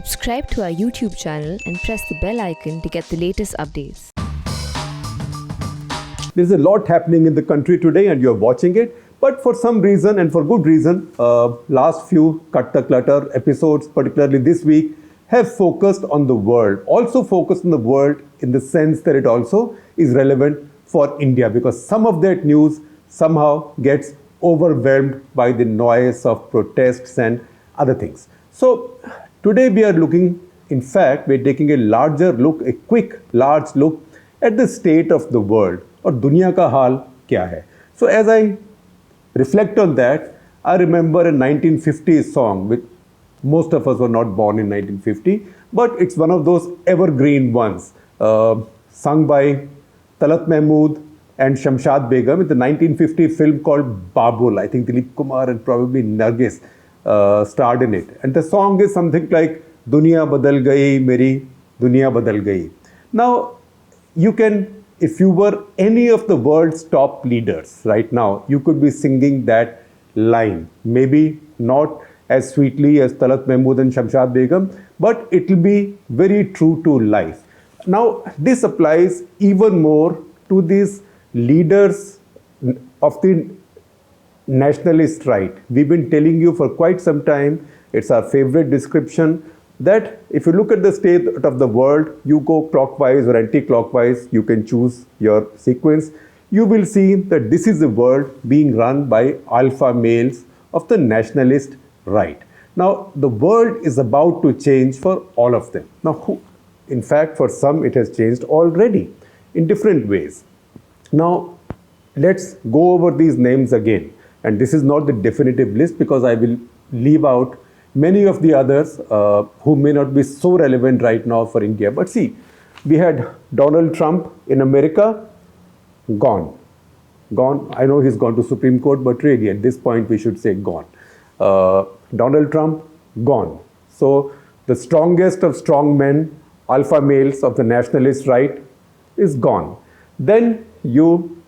Subscribe to our YouTube channel and press the bell icon to get the latest updates. There's a lot happening in the country today and you're watching it. But for some reason and for good reason, last few Cut The Clutter episodes, particularly this week, have focused on the world. Also focused on the world in the sense that it also is relevant for India, because some of that news somehow gets overwhelmed by the noise of protests and other things. So today we are looking, in fact, we're taking a larger look, a quick, large look at the state of the world. और दुनिया का हाल क्या है? So as I reflect on that, I remember a 1950s song, which most of us were not born in 1950, but it's one of those evergreen ones, sung by Talat Mahmood and Shamshad Begum in the 1950 film called Babul. I think Dilip Kumar and probably Nargis starred in it. And the song is something like, Duniya badal gayi, meri duniya badal gayi. Now, you can, if you were any of the world's top leaders right now, you could be singing that line. Maybe not as sweetly as Talat Mahmood and Shamshad Begum, but it will be very true to life. Now, this applies even more to these leaders of the nationalist right. We've been telling you for quite some time, it's our favorite description, that if you look at the state of the world, you go clockwise or anti-clockwise, you can choose your sequence. You will see that this is a world being run by alpha males of the nationalist right. Now, the world is about to change for all of them. Now, in fact, for some, it has changed already in different ways. Now, let's go over these names again. And this is not the definitive list because I will leave out many of the others who may not be so relevant right now for India. But see, we had Donald Trump in America, gone. Gone. I know he's gone to Supreme Court, but really at this point we should say gone. Donald Trump, gone. So the strongest of strong men, alpha males of the nationalist right, is gone. Then you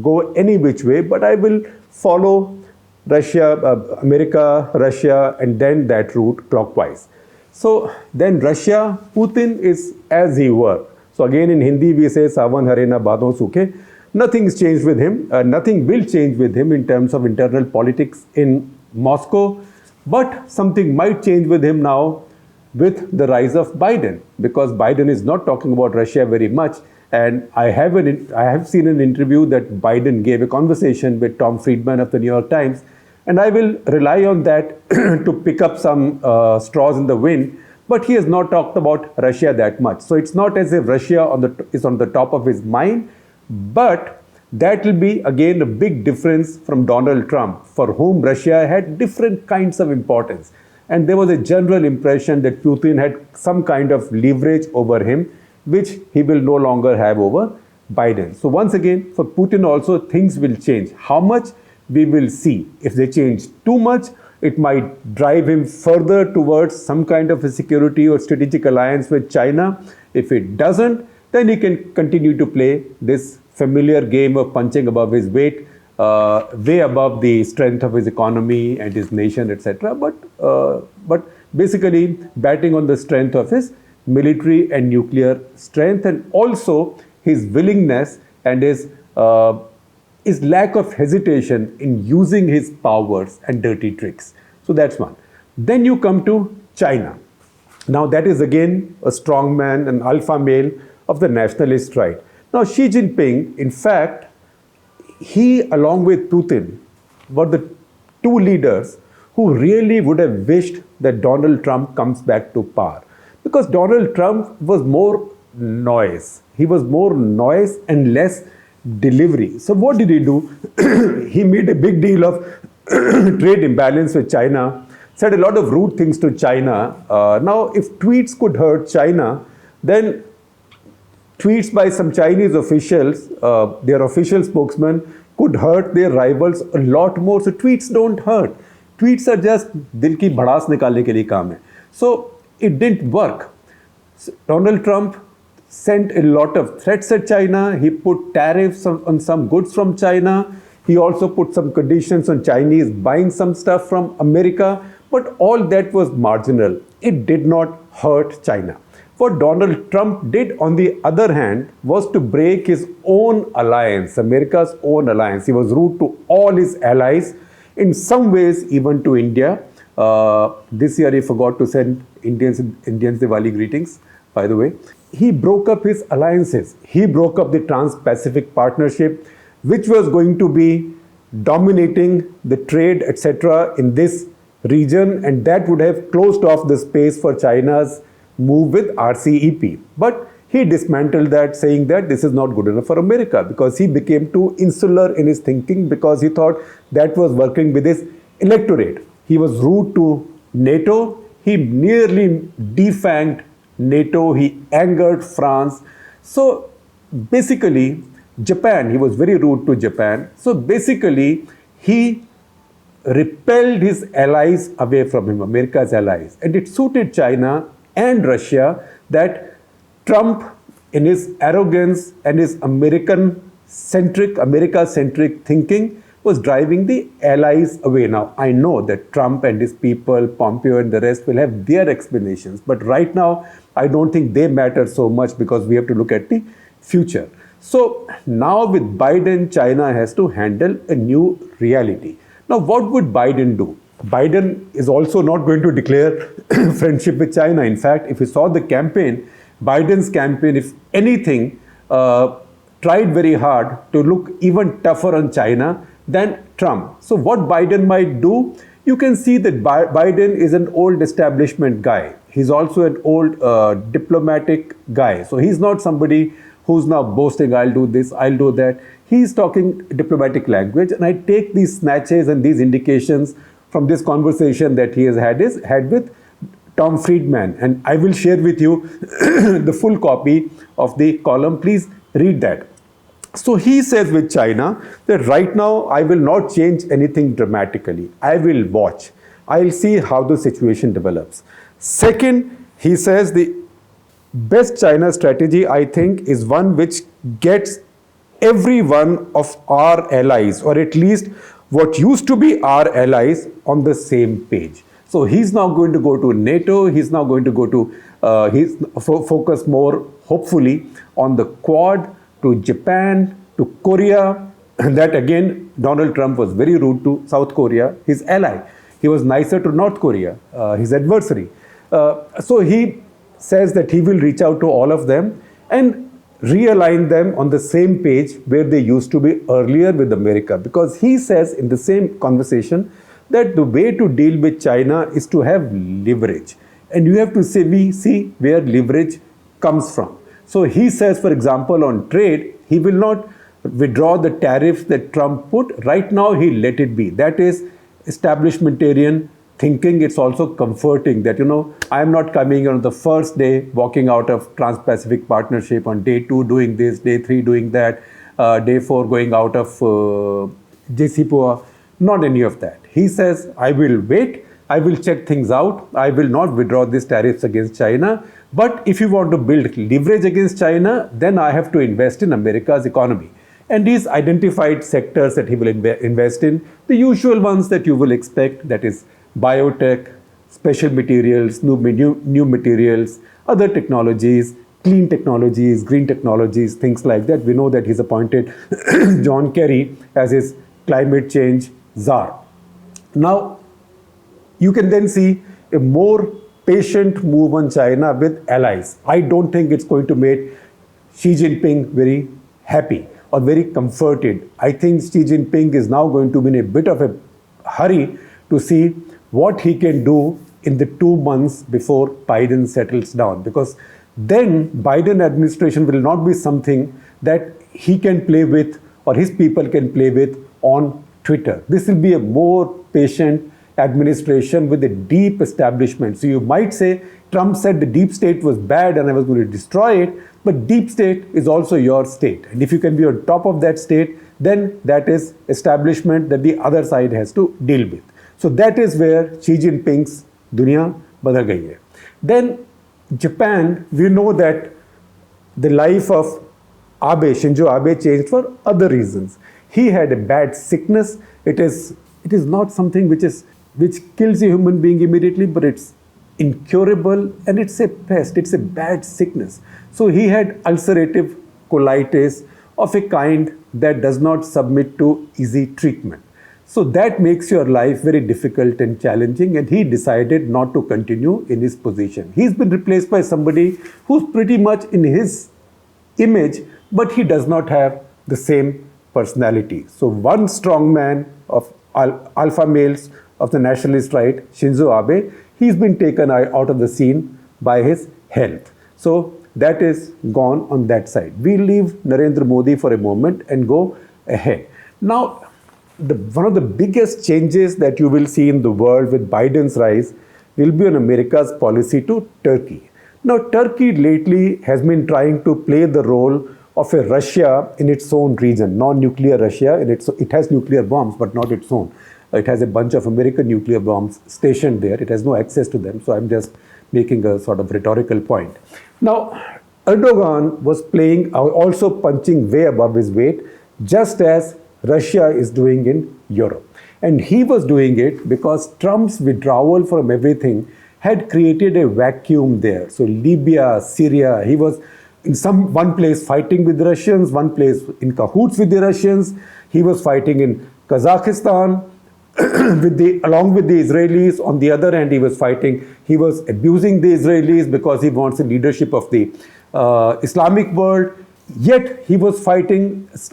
go any which way, but I will follow Russia, America, Russia, and then that route clockwise. So then Russia, Putin is as he were. So again in Hindi we say, Savan Harena Badon Sukhe. Nothing's changed with him. Nothing will change with him in terms of internal politics in Moscow. But something might change with him now with the rise of Biden, because Biden is not talking about Russia very much. And I have seen an interview that Biden gave, a conversation with Tom Friedman of the New York Times, and I will rely on that to pick up some straws in the wind. But he has not talked about Russia that much. So it's not as if Russia is on the top of his mind, but that will be again a big difference from Donald Trump, for whom Russia had different kinds of importance. And there was a general impression that Putin had some kind of leverage over him, which he will no longer have over Biden. So once again, for Putin also, things will change. How much? We will see. If they change too much, it might drive him further towards some kind of a security or strategic alliance with China. If it doesn't, then he can continue to play this familiar game of punching above his weight, way above the strength of his economy and his nation, etc. But basically batting on the strength of his military and nuclear strength, and also his willingness and his lack of hesitation in using his powers and dirty tricks. So that's one. Then you come to China. Now that is again a strong man, an alpha male of the nationalist right. Now Xi Jinping, in fact, he along with Putin were the two leaders who really would have wished that Donald Trump comes back to power. Because Donald Trump was more noise. He was more noise and less delivery. So what did he do? He made a big deal of trade imbalance with China, said a lot of rude things to China. Now, if tweets could hurt China, then tweets by some Chinese officials, their official spokesman, could hurt their rivals a lot more. So tweets don't hurt. Tweets are just dil ki bhadaas nikalne ke liye kaam hai. So it didn't work. So Donald Trump sent a lot of threats at China. He put tariffs on some goods from China. He also put some conditions on Chinese buying some stuff from America. But all that was marginal. it did not hurt China. What Donald Trump did, on the other hand, was to break his own alliance, America's own alliance. He was rude to all his allies, in some ways even to India. This year he forgot to send Indians Diwali greetings, by the way. He broke up his alliances. He broke up the Trans-Pacific Partnership, which was going to be dominating the trade, etc., in this region, and that would have closed off the space for China's move with RCEP. But he dismantled that, saying that this is not good enough for America, because he became too insular in his thinking, because he thought that was working with his electorate. He was rude to NATO. He nearly defanged NATO. He angered France. So basically, Japan, he was very rude to Japan. So basically, he repelled his allies away from him, America's allies. And it suited China and Russia that Trump, in his arrogance and his America-centric thinking, was driving the allies away. Now, I know that Trump and his people, Pompeo and the rest, will have their explanations. But right now, I don't think they matter so much, because we have to look at the future. So now with Biden, China has to handle a new reality. Now, what would Biden do? Biden is also not going to declare friendship with China. In fact, if you saw the campaign, Biden's campaign, if anything, tried very hard to look even tougher on China than Trump. So what Biden might do, you can see that Biden is an old establishment guy. He's also an old diplomatic guy. So he's not somebody who's now boasting, I'll do this, I'll do that. He's talking diplomatic language, and I take these snatches and these indications from this conversation that he has had with Tom Friedman. And I will share with you the full copy of the column. Please read that. So he says with China that right now I will not change anything dramatically. I will watch. I'll see how the situation develops. Second, he says the best China strategy, I think, is one which gets every one of our allies, or at least what used to be our allies, on the same page. So he's now going to go to NATO. He's now going to go to, focus more, hopefully, on the Quad, to Japan, to Korea. And that again, Donald Trump was very rude to South Korea, his ally. He was nicer to North Korea, his adversary. So he says that he will reach out to all of them and realign them on the same page where they used to be earlier with America. Because he says in the same conversation that the way to deal with China is to have leverage. And you have to see where leverage comes from. So he says, for example, on trade, he will not withdraw the tariffs that Trump put. Right now, he let it be. That is establishmentarian thinking. It's also comforting that, I am not coming on the first day, walking out of Trans-Pacific Partnership, on day 2 doing this, day 3 doing that, day 4 going out of JCPOA. Not any of that. He says, I will wait. I will check things out. I will not withdraw these tariffs against China. But if you want to build leverage against China, then I have to invest in America's economy. And these identified sectors that he will invest in, the usual ones that you will expect, that is biotech, special materials, new materials, other technologies, clean technologies, green technologies, things like that. We know that he's appointed John Kerry as his climate change czar. Now, you can then see a more patient move on China with allies. I don't think it's going to make Xi Jinping very happy or very comforted. I think Xi Jinping is now going to be in a bit of a hurry to see what he can do in the 2 months before Biden settles down. Because then Biden administration will not be something that he can play with or his people can play with on Twitter. This will be a more patient administration with a deep establishment. So you might say, Trump said the deep state was bad and I was going to destroy it, but deep state is also your state. And if you can be on top of that state, then that is establishment that the other side has to deal with. So that is where Xi Jinping's dunya badal gayi hai. Then Japan, we know that the life of Shinzo Abe changed for other reasons. He had a bad sickness. It is not something which kills a human being immediately, but it's incurable and it's a pest, it's a bad sickness. So he had ulcerative colitis of a kind that does not submit to easy treatment. So that makes your life very difficult and challenging, and he decided not to continue in his position. He's been replaced by somebody who's pretty much in his image, but he does not have the same personality. So one strong man of alpha males of the nationalist right, Shinzo Abe, he's been taken out of the scene by his health. So that is gone on that side. We leave Narendra Modi for a moment and go ahead. Now, one of the biggest changes that you will see in the world with Biden's rise will be on America's policy to Turkey. Now, Turkey lately has been trying to play the role of a Russia in its own region, non-nuclear Russia. It has nuclear bombs, but not its own. It has a bunch of American nuclear bombs stationed there. It has no access to them. So I'm just making a sort of rhetorical point. Now, Erdogan was playing, also punching way above his weight, just as Russia is doing in Europe. And he was doing it because Trump's withdrawal from everything had created a vacuum there. So Libya, Syria, he was in one place fighting with the Russians, one place in cahoots with the Russians. He was fighting in Kazakhstan along with the Israelis. On the other hand, he was abusing the Israelis because he wants the leadership of the Islamic world. Yet he was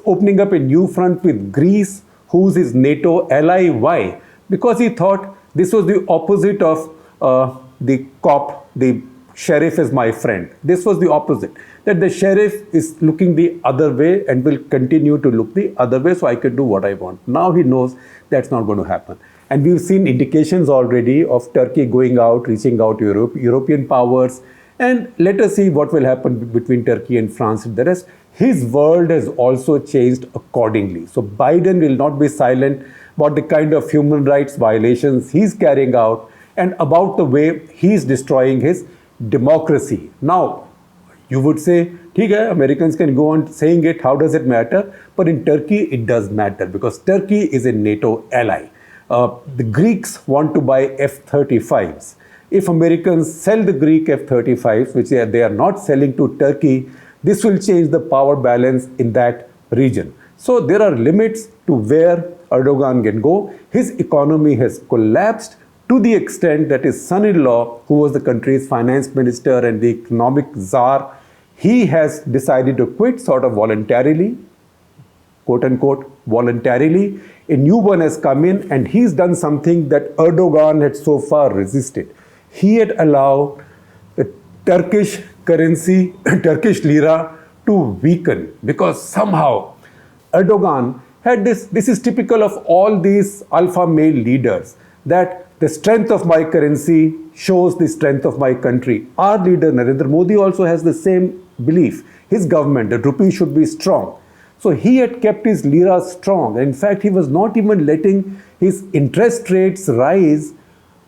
opening up a new front with Greece, who's his NATO ally. Why? Because he thought this was the opposite of the cop, the sheriff is my friend. This was the opposite, that the sheriff is looking the other way and will continue to look the other way, so I can do what I want. Now he knows that's not going to happen. And we've seen indications already of Turkey going out, reaching out to European powers. And let us see what will happen between Turkey and France and the rest. His world has also changed accordingly. So Biden will not be silent about the kind of human rights violations he's carrying out and about the way he's destroying his democracy. Now, you would say, okay, Americans can go on saying it, how does it matter? But in Turkey, it does matter because Turkey is a NATO ally. The Greeks want to buy F-35s. If Americans sell the Greek F-35s, which they are not selling to Turkey, this will change the power balance in that region. So there are limits to where Erdogan can go. His economy has collapsed to the extent that his son-in-law, who was the country's finance minister and the economic czar, he has decided to quit sort of voluntarily, quote-unquote, voluntarily. A new one has come in and he's done something that Erdogan had so far resisted. He had allowed the Turkish currency, Turkish lira, to weaken because somehow Erdogan had this is typical of all these alpha male leaders, that the strength of my currency shows the strength of my country. Our leader Narendra Modi also has the same belief. His government, the rupee should be strong. So he had kept his lira strong. In fact, he was not even letting his interest rates rise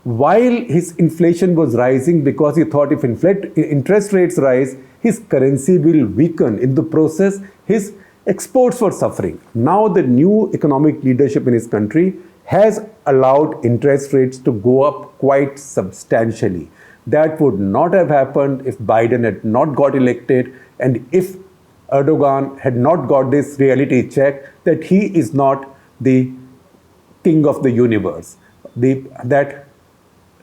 while his inflation was rising, because he thought if interest rates rise, his currency will weaken. In the process, his exports were suffering. Now the new economic leadership in his country has allowed interest rates to go up quite substantially. That would not have happened if Biden had not got elected and if Erdogan had not got this reality check that he is not the king of the universe, that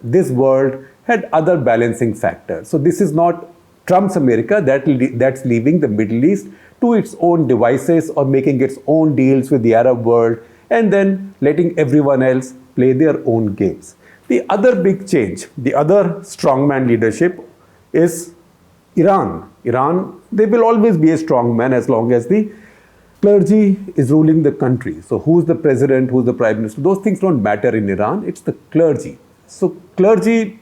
this world had other balancing factors. So this is not Trump's America that's leaving the Middle East to its own devices or making its own deals with the Arab world and then letting everyone else play their own games. The other big change, the other strongman leadership is Iran. Iran, they will always be a strongman as long as the clergy is ruling the country. So who's the president, who's the prime minister, those things don't matter in Iran, it's the clergy. So clergy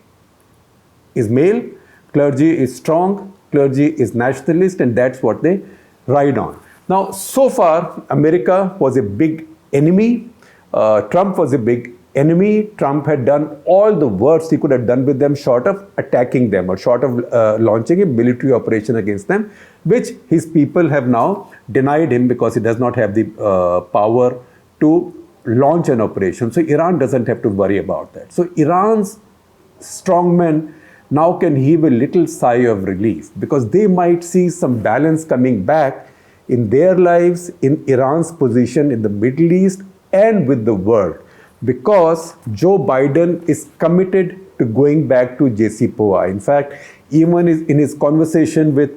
is male, clergy is strong, clergy is nationalist, and that's what they ride on. Now, so far, America was a big enemy. Trump was a big enemy. Trump had done all the worst he could have done with them short of attacking them or short of launching a military operation against them, which his people have now denied him because he does not have the power to launch an operation. So Iran doesn't have to worry about that. So Iran's strongmen now can heave a little sigh of relief, because they might see some balance coming back in their lives, in Iran's position in the Middle East and with the world, because Joe Biden is committed to going back to JCPOA. In fact, even in his conversation with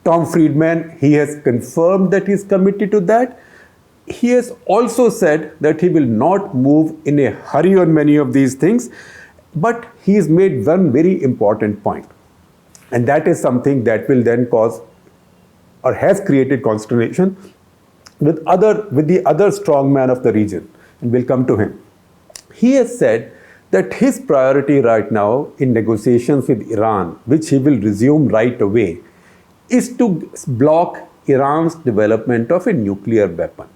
Tom Friedman, he has confirmed that he is committed to that. He has also said that he will not move in a hurry on many of these things, but he has made one very important point. And that is something that will then cause or has created consternation with the other strong man of the region. And we'll come to him. He has said that his priority right now in negotiations with Iran, which he will resume right away, is to block Iran's development of a nuclear weapon.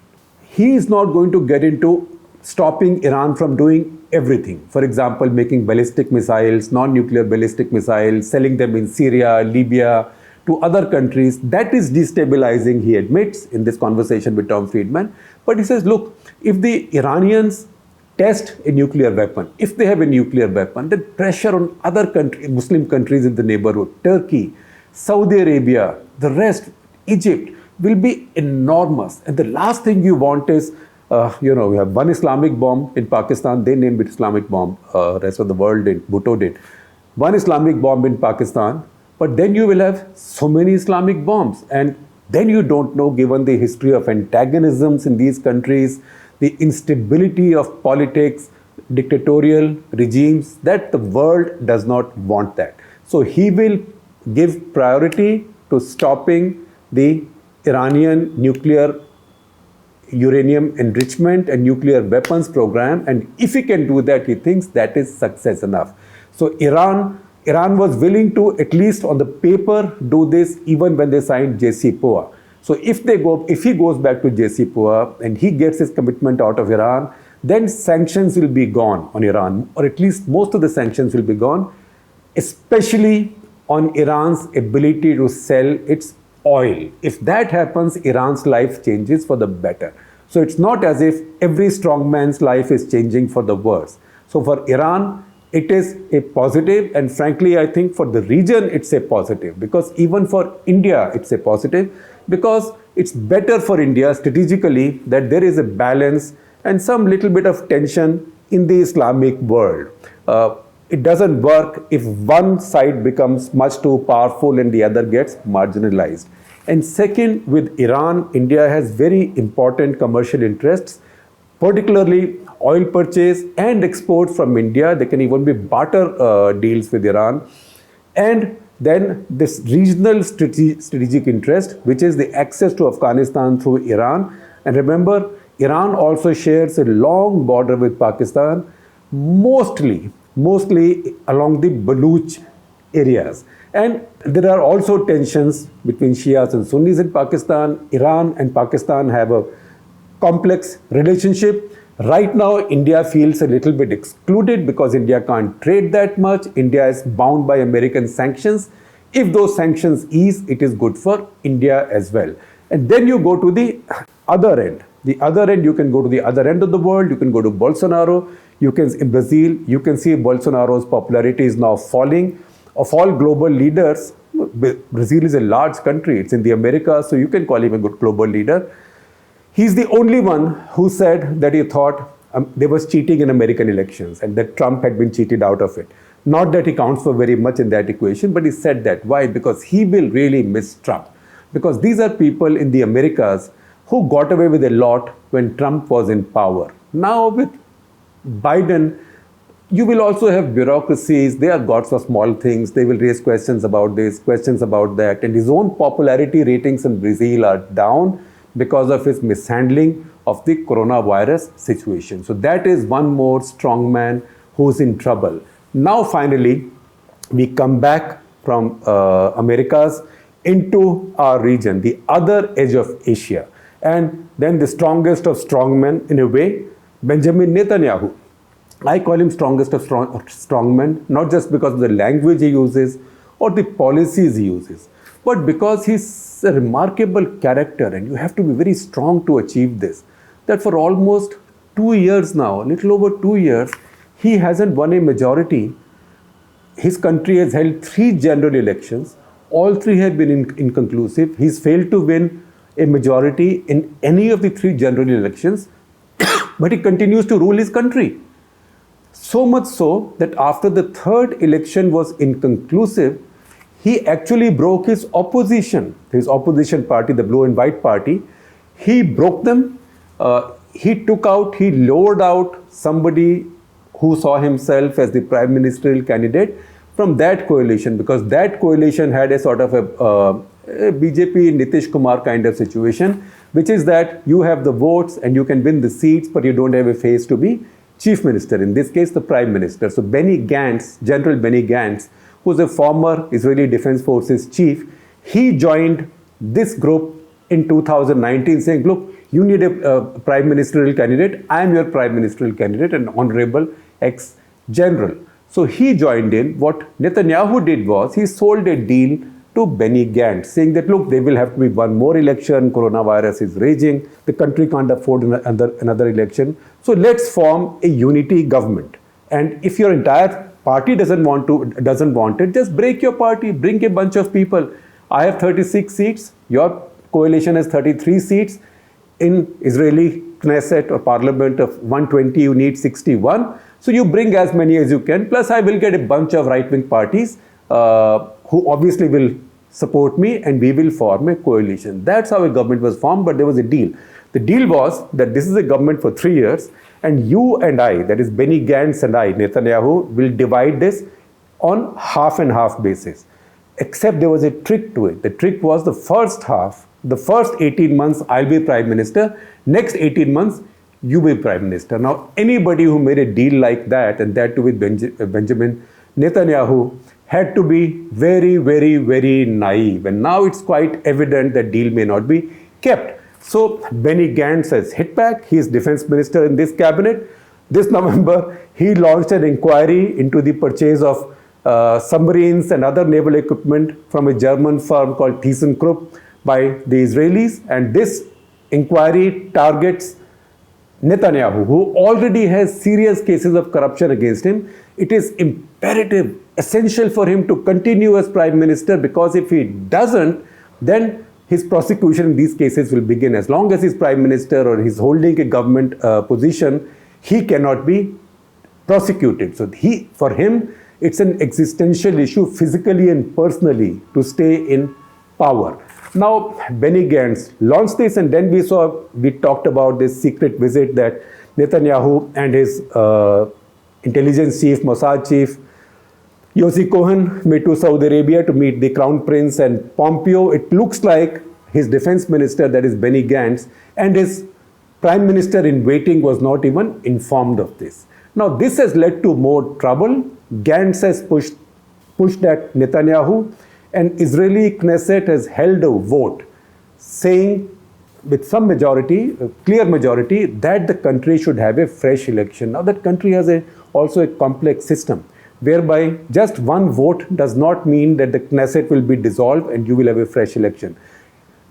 He is not going to get into stopping Iran from doing everything. For example, making ballistic missiles, non-nuclear ballistic missiles, selling them in Syria, Libya, to other countries. That is destabilizing, he admits in this conversation with Tom Friedman. But he says, look, if the Iranians test a nuclear weapon, if they have a nuclear weapon, then pressure on other countries, Muslim countries in the neighborhood, Turkey, Saudi Arabia, the rest, Egypt, will be enormous. And the last thing you want is, we have one Islamic bomb in Pakistan, they named it Islamic bomb, rest of the world did, Bhutto did. One Islamic bomb in Pakistan, but then you will have so many Islamic bombs. And then you don't know, given the history of antagonisms in these countries, the instability of politics, dictatorial regimes, that the world does not want that. So he will give priority to stopping the Iranian nuclear uranium enrichment and nuclear weapons program. And if he can do that, he thinks that is success enough. So Iran was willing to, at least on the paper, do this even when they signed JCPOA. So if he goes back to JCPOA and he gets his commitment out of Iran, then sanctions will be gone on Iran, or at least most of the sanctions will be gone, especially on Iran's ability to sell its oil. If that happens, Iran's life changes for the better. So it's not as if every strongman's life is changing for the worse. So for Iran, it is a positive, and frankly, I think for the region, it's a positive, because even for India, it's a positive, because it's better for India strategically that there is a balance and some little bit of tension in the Islamic world. It doesn't work if one side becomes much too powerful and the other gets marginalized. And second, with Iran, India has very important commercial interests, particularly oil purchase and exports from India. There can even be barter deals with Iran. And then this regional strategic interest, which is the access to Afghanistan through Iran. And remember, Iran also shares a long border with Pakistan, mostly along the Baluch areas. And there are also tensions between Shias and Sunnis in Pakistan. Iran and Pakistan have a complex relationship. Right now, India feels a little bit excluded because India can't trade that much. India is bound by American sanctions. If those sanctions ease, it is good for India as well. And then you go to the other end. The other end, you can go to the other end of the world. You can go to Bolsonaro. In Brazil, you can see Bolsonaro's popularity is now falling. Of all global leaders, Brazil is a large country. It's in the Americas, so you can call him a good global leader. He's the only one who said that he thought there was cheating in American elections and that Trump had been cheated out of it. Not that he counts for very much in that equation, but he said that. Why? Because he will really miss Trump. Because these are people in the Americas who got away with a lot when Trump was in power. Now with Biden, you will also have bureaucracies. They are gods of small things. They will raise questions about this, questions about that. And his own popularity ratings in Brazil are down because of his mishandling of the coronavirus situation. So that is one more strongman who's in trouble. Now finally, we come back from Americas into our region, the other edge of Asia. And then the strongest of strongmen, in a way, Benjamin Netanyahu. I call him strongest of strongmen, not just because of the language he uses or the policies he uses, but because he's a remarkable character, and you have to be very strong to achieve this. That for almost 2 years now, a little over 2 years, he hasn't won a majority his country has held 3 general elections. All 3 have been inconclusive. He's failed to win a majority in any of the 3 general elections, but he continues to rule his country. So much so that after the 3rd election was inconclusive, he actually broke his opposition party, the Blue and White Party. He broke them. He lowered out somebody who saw himself as the prime ministerial candidate from that coalition, because that coalition had a sort of a BJP Nitish Kumar kind of situation, which is that you have the votes and you can win the seats, but you don't have a face to be chief minister, in this case the prime minister. So General Benny Gantz, who's a former Israeli Defense Forces chief, he joined this group in 2019 saying, look, you need a prime ministerial candidate. I am your prime ministerial candidate, an honorable ex-general. So he joined in. What Netanyahu did was he sold a deal to Benny Gantz, saying that, look, there will have to be one more election. Coronavirus is raging. The country can't afford another election. So let's form a unity government. And if your entire party doesn't want it, just break your party, bring a bunch of people. I have 36 seats. Your coalition has 33 seats. In Israeli Knesset or parliament of 120, you need 61. So you bring as many as you can. Plus, I will get a bunch of right-wing parties who obviously will support me, and we will form a coalition. That's how a government was formed, but there was a deal. The deal was that this is a government for 3 years, and you and I, that is Benny Gantz and I, Netanyahu, will divide this on half and half basis. Except there was a trick to it. The trick was the first half, the first 18 months, I'll be prime minister. Next 18 months, you be prime minister. Now, anybody who made a deal like that, and that too with Benjamin Netanyahu, had to be very, very, very naive. And now it's quite evident that deal may not be kept. So Benny Gantz has hit back. He is defense minister in this cabinet. This November, he launched an inquiry into the purchase of submarines and other naval equipment from a German firm called ThyssenKrupp by the Israelis. And this inquiry targets Netanyahu, who already has serious cases of corruption against him. It is imperative, essential for him to continue as prime minister, because if he doesn't, then his prosecution in these cases will begin. As long as he's prime minister or he's holding a government position, he cannot be prosecuted. So for him, it's an existential issue, physically and personally, to stay in power. Now, Benny Gantz launched this, and then we talked about this secret visit that Netanyahu and his intelligence chief, Mossad chief, Yossi Cohen, made to Saudi Arabia to meet the Crown Prince and Pompeo. It looks like his defense minister, that is Benny Gantz, and his prime minister in waiting was not even informed of this. Now, this has led to more trouble. Gantz has pushed at Netanyahu, and Israeli Knesset has held a vote saying with some majority, a clear majority, that the country should have a fresh election. Now, that country has also a complex system, whereby just one vote does not mean that the Knesset will be dissolved and you will have a fresh election.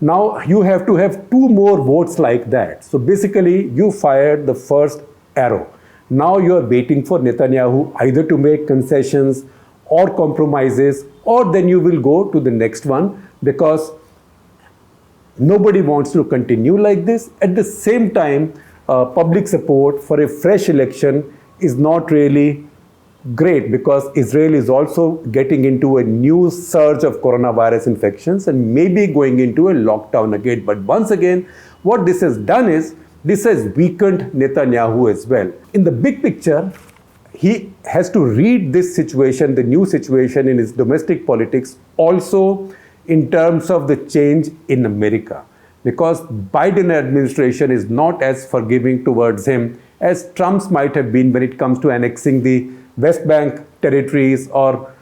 Now, you have to have 2 more votes like that. So basically, you fired the first arrow. Now you are waiting for Netanyahu either to make concessions or compromises, or then you will go to the next one, because nobody wants to continue like this. At the same time, public support for a fresh election is not really great, because Israel is also getting into a new surge of coronavirus infections and maybe going into a lockdown again. But once again, what this has done is, this has weakened Netanyahu as well. In the big picture, he has to read this situation, the new situation in his domestic politics, also in terms of the change in America. Because Biden administration is not as forgiving towards him as Trump's might have been when it comes to annexing the West Bank territories or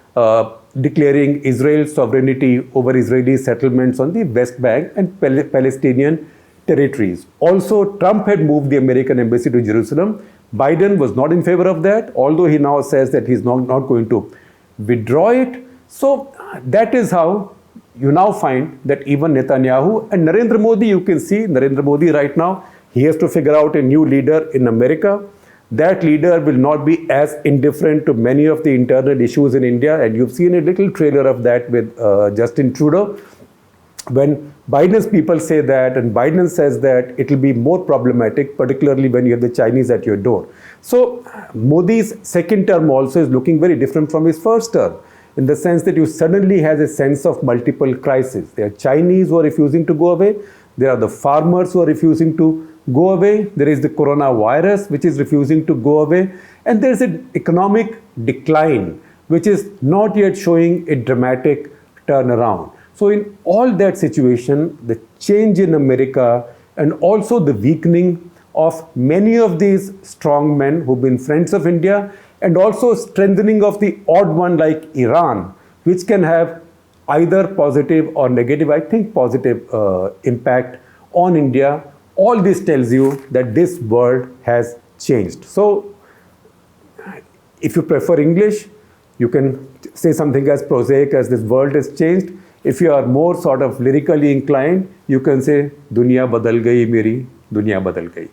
declaring Israel's sovereignty over Israeli settlements on the West Bank and Palestinian territories. Also, Trump had moved the American embassy to Jerusalem. Biden was not in favor of that, although he now says that he's not going to withdraw it. So that is how you now find that even Netanyahu and Narendra Modi, you can see Narendra Modi right now, he has to figure out a new leader in America. that leader will not be as indifferent to many of the internal issues in India. And you've seen a little trailer of that with Justin Trudeau. When Biden's people say that and Biden says that, it will be more problematic, particularly when you have the Chinese at your door. So Modi's second term also is looking very different from his first term, in the sense that you suddenly have a sense of multiple crises. There are Chinese who are refusing to go away. There are the farmers who are refusing to go away. There is the coronavirus, which is refusing to go away. And there is an economic decline, which is not yet showing a dramatic turnaround. So in all that situation, the change in America and also the weakening of many of these strong men who've been friends of India, and also strengthening of the odd one like Iran, which can have either positive or negative, I think positive impact on India. All this tells you that this world has changed. So if you prefer English, you can say something as prosaic as this world has changed. If you are more sort of lyrically inclined, you can say, Dunya badal gayi, meri dunya badal gayi.